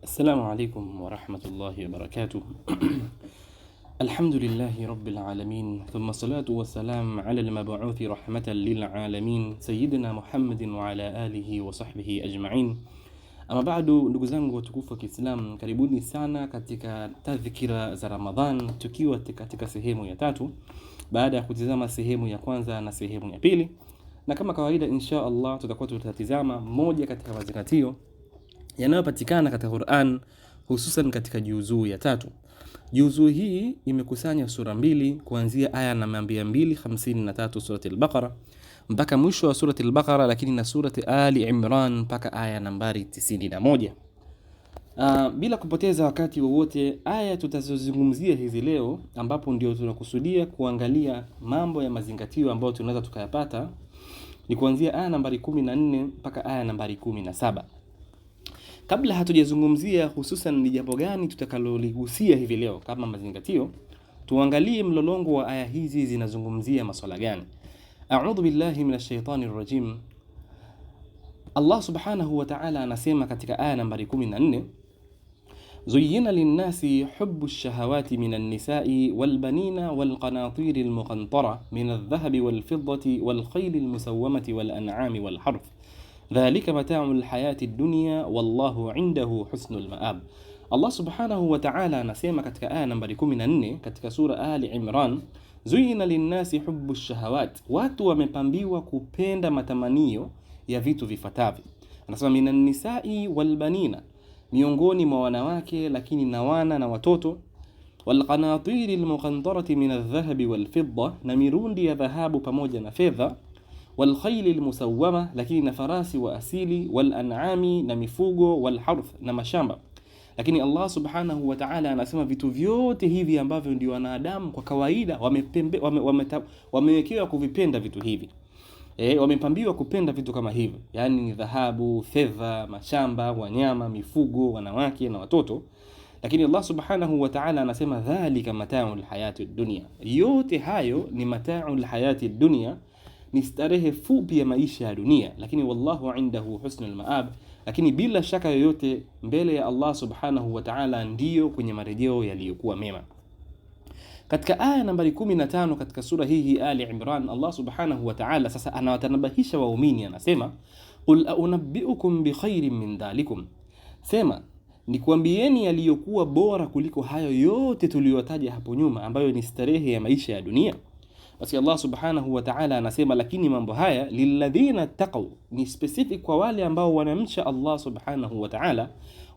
السلام عليكم ورحمة الله وبركاته. الحمد لله رب العالمين، ثم الصلاة والسلام على المبعوث رحمة للعالمين سيدنا محمد وعلى آله وصحبه أجمعين. Ama bado ndugu zangu watukufu wa Kiislamu, karibuni sana katika tadhkira za Ramadhan, tukiwa katika sehemu ya tatu baada ya kutizama sehemu ya kwanza na sehemu ya pili. Na kama kawaida insha Allah tutakuwa tutatizama moja katika mazingatio yanayopatikana katika Qur'an, hususan katika juzuu ya tatu. Juzuu hii imekusanya sura mbili kuanzia aya namba 253 surati al-Baqara mpaka mwisho wa surati al-Baqara, lakini na surati Ali Imran mpaka aya nambari 91. Bila kupoteza wakati wowote, aya tutazozungumzia hizi leo, ambapo ndio tunakusudia kuangalia mambo ya mazingatio ambayo tunaweza tukayapata, ni kuanzia aya nambari 14 mpaka aya nambari 17. Kabla hatujazungumzia hususan ni jambo gani tutakaloligusia hivi leo kama mazingatio, tuangalie mlolongo wa aya hizi zinazungumzia masuala gani. A'udhu billahi minash shaitanir rajim. Allah subhanahu wa ta'ala anasema katika aya nambari 14, Zuyyina lin-nasi hubbush shahawati minan nisa'i wal banina wal qanatir al muqantara min adh-dhahabi wal fiddati wal khayl al musawwamati wal an'ami wal harth. Dhalika mata'ul hayati dunya wallahu 'indahu husnul ma'ab. Allah subhanahu wa ta'ala anasema katika aya nambari 14 katika sura Ali Imran, Zuyyina lin-nasi hubbush shahawat, watu wamepambiwa kupenda matamanio ya vitu vifuatavyo. Anasema minan nisa'i wal banina, miongoni mwa wanawake lakini na wana na watoto, wal qanatir al muqantarati min adh-dhahabi wal fidda, na mirundi ya dhahabu pamoja na fedha, wal khayl al musawwama, lakini na farasi wa asili, wal an'ami, na mifugo, wal harth, na mashamba. Lakini Allah subhanahu wa ta'ala anasema vitu vyote hivi ambavyo ndio wanadamu kwa kawaida wamewekewa kuvipenda vitu hivi, wamepambiwa kupenda vitu kama hivi, yani ni dhahabu, fedha, mashamba, wanyama, mifugo, wanawake na watoto. Lakini Allah subhanahu wa ta'ala anasema dhalika mata'ul hayati dunya, yote hayo ni mata'ul hayati dunya, ni starehe fupi ya maisha ya dunia, lakini wallahu indahu husnul maab, lakini bila shaka yoyote mbele ya Allah subhanahu wa ta'ala ndiyo kwenye marejeo yaliyokuwa mema. Katika aya nambari 15 katika sura hii Ali Imran, Allah subhanahu wa ta'ala sasa anawatanabahisha waumini, anasema qul a'unabbi'ukum bi khairin min dhalikum, sema nikuambieni yaliyokuwa bora kuliko hayo yote tuliyotaja hapo nyuma ambayo ni starehe ya maisha ya dunia. Basi Allah subhanahu wa ta'ala anasema lakini mambo haya lilladhina taqaw, ni specific kwa wale ambao wanamcha Allah subhanahu wa ta'ala.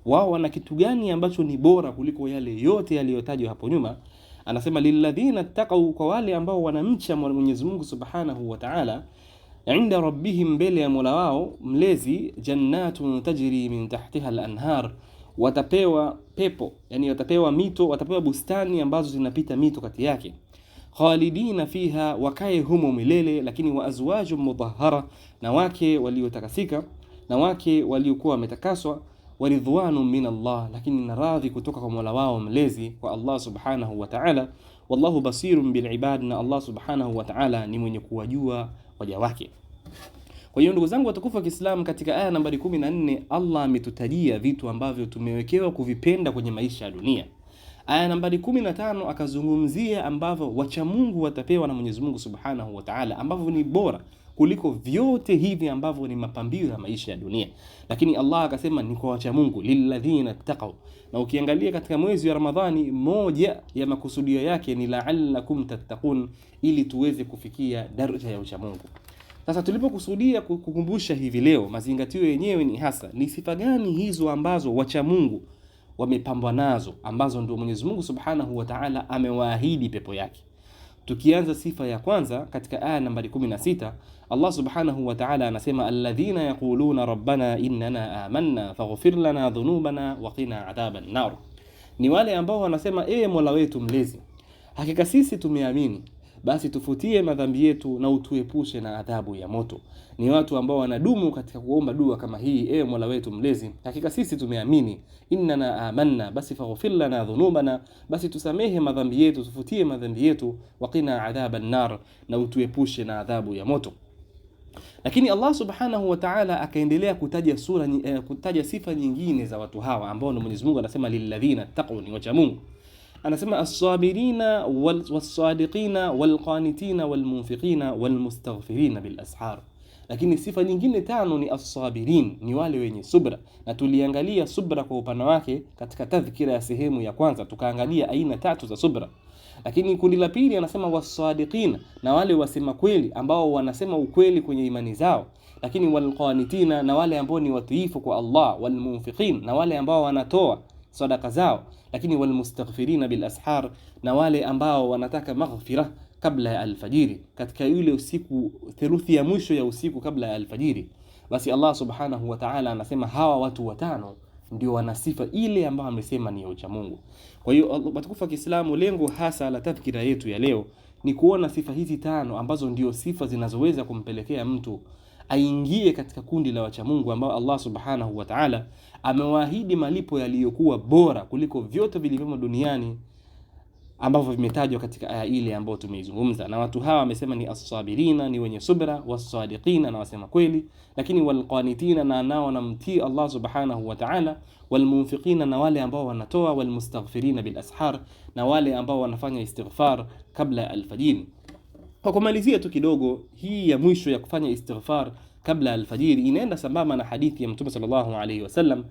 Wao wana kitu gani ambacho ni bora kuliko yale yote yaliyotajwa hapo nyuma? Anasema lilladhina taqaw, kwa wale ambao wanamcha Mwenyezi Mungu subhanahu wa ta'ala, inda rabbihim, mbele ya Mola wao mlezi, jannatun tajri min tahtiha al-anhar, watapewa pepo, yani watapewa mito, watapewa bustani ambazo zinapita mito kati yake, khalidina fiha, wakae humo milele, lakini wa azwaju mutahhara, na wake waliotakasika, na wake waliokuwa wametakaswa, waridhwanu min Allah, lakini na radhi kutoka kwa Mola wao mlezi, kwa Allah subhanahu wa ta'ala. Wallahu basirun bil ibad, na Allah subhanahu wa ta'ala ni mwenye kuwajua waja wake. Kwa hiyo ndugu zangu watukufu wa Kiislamu, katika aya nambari 14 Allah ametutajia vitu ambavyo tumewekewa kuvipenda kwenye maisha ya dunia. Aya nambari 15 akazungumzia ambavyo wacha Mungu watapewa na Mwenyezi Mungu subhanahu wa ta'ala, ambavyo ni bora kuliko vyote hivi ambavyo ni mapambio ya maisha ya dunia. Lakini Allah akasema ni kwa wacha Mungu, lilladhina taqaw. Na ukiangalia katika mwezi wa Ramadhani, moja ya makusudio yake ni la'allakum tattaqun, ili tuweze kufikia daraja ya ucha Mungu. Sasa tulipokusudia kukumbusha hivi leo, mazingatio yenyewe ni hasa ni sifa gani hizo ambazo wacha Mungu wamepambwa nazo, ambazo ndio Mwenyezi Mungu subhanahu wa ta'ala amewaahidi pepo yake. Tukianza sifa ya kwanza katika aya nambari 16, Allah subhanahu wa ta'ala anasema alladhina yaquluna rabbana innana amanna faghfir lana dhunubana wa qina adhaban nar, ni wale ambao wanasema Mola wetu mlezi, hakika sisi tumeamini, basi tufutie madhambi yetu na utuepushe na adhabu ya moto. Ni watu ambao wanadumu katika kuomba dua kama hii, Mola wetu mlezi, hakika sisi tumeamini, innana amanna, basi faghfir lana dhunubana, basi tusamehe madhambi yetu, tufutie madhambi yetu, waqina adhaban nar, na utuepushe na adhabu ya moto. Lakini Allah subhanahu wa ta'ala akaendelea kutaja sifa nyingine za watu hawa ambao ni Mwenyezi Mungu anasema lilladhina taqu, ni wacha Mungu. Anasema as-sabirina was-sadiqina wal-qanitina wal-munfiqina wal-mustaghfirina bil ashar. Lakini sifa nyingine tano ni as-sabirin, ni wale wenye subra, na tuliangalia subra kwa upana wake katika tadhkira ya sehemu ya kwanza, tukaangalia aina tatu za subra. Lakini kundi la pili anasema was-sadiqina, na wale wasema kweli ambao wanasema ukweli kwenye imani zao. Lakini wal-qanitina, na wale ambao ni watiifu kwa Allah. Wal-munfiqin, na wale ambao wanatoa sadaka zao. Lakini walmustaghfirina bil ashar, na wale ambao wanataka maghfira kabla ya alfajiri, katika yule usiku, theluthi ya mwisho ya usiku kabla ya alfajiri. Basi Allah subhanahu wa ta'ala anasema hawa watu watano ndio wana sifa ile ambayo amesema ni ya ucha Mungu. Kwa hiyo watukufu wa Kiislamu, lengo hasa la tafkira yetu ya leo ni kuona sifa hizi tano ambazo ndio sifa zinazoweza kumpelekea mtu aingie katika kundi la wacha Mungu ambao Allah subhanahu wa ta'ala amewaahidi malipo yaliyokuwa bora kuliko vyote vilivyomo duniani ambavyo vimetajwa katika aya ile ambayo tumeizungumza. Na watu hawa wamesema ni as-sabirina, ni wenye subra, was-sadiqina, na wasema kweli, lakini wal-qanitina, na nao wanamtii Allah subhanahu wa ta'ala, wal-munfiqina, na wale ambao wanatoa, wal-mustaghfirina bil ashar, na wale ambao wanafanya istighfar kabla ya alfajiri. Kwa kumalizia tu kidogo, hii ya mwisho ya kufanya istighfar kabla alfajiri inaenda sambamba na hadithi ya Mtume sallallahu alayhi wasallam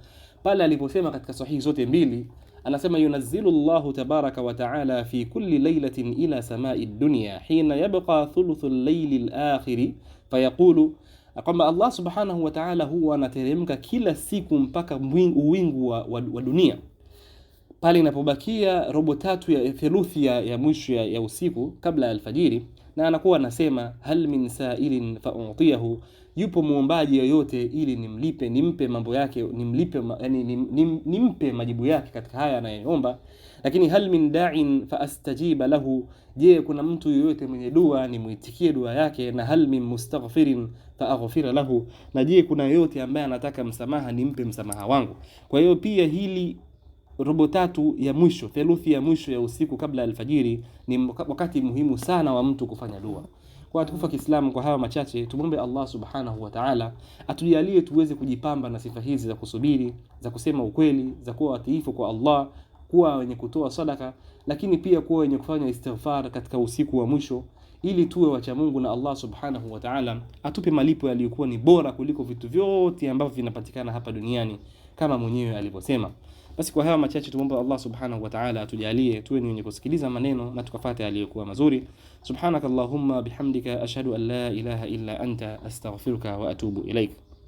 pale aliposema katika sahihi zote mbili, anasema yunazzilu Allahu tabaraka wa ta'ala fi kulli laylatin ila samai dunya hina yabqa thuluth al-layli al-akhir fayaqulu, kwamba Allah subhanahu wa ta'ala huwa anateremka kila siku mpaka uwingu wa dunia pale inapobakia robo tatu ya theluthi ya mwisho ya usiku kabla ya alfajiri, na anakuwa anasema hal min sa'ilin fa'utiyahu, yupo muombaji yoyote ili nimpe mambo yake, nimpe majibu yake katika haya anayoomba. Lakini hal min da'in fa'astajiba lahu, je, kuna mtu yoyote mwenye dua nimuitikie dua yake. Na hal min mustaghfirin fa'aghfir lahu, na je, kuna yoyote ambaye anataka msamaha nimpe msamaha wangu. Kwa hiyo pia hili robo tatu ya mwisho, theluthi ya mwisho ya usiku kabla alfajiri ni wakati muhimu sana wa mtu kufanya dua. Kwa watukufu wa Kiislamu, kwa hawa machache tumombe Allah subhanahu wa ta'ala atujalie tuweze kujipamba na sifa hizi za kusubiri, za kusema ukweli, za kuwa watiifu kwa Allah, kuwa wenye kutoa sadaka, lakini pia kuwa wenye kufanya istighfar katika usiku wa mwisho, ili tuwe wacha Mungu na Allah subhanahu wa ta'ala atupe malipo yaliyokuwa ni bora kuliko vitu vyote ambavyo vinapatikana hapa duniani kama mwenyewe alivyosema. Basi kwa hawa machache tumombe Allah subhanahu wa ta'ala atujalie tuwe ni wenye kusikiliza maneno na tukafuata yaliyokuwa mazuri. Subhanakallahumma bihamdika ashhadu an la ilaha illa anta astaghfiruka wa atubu ilaik.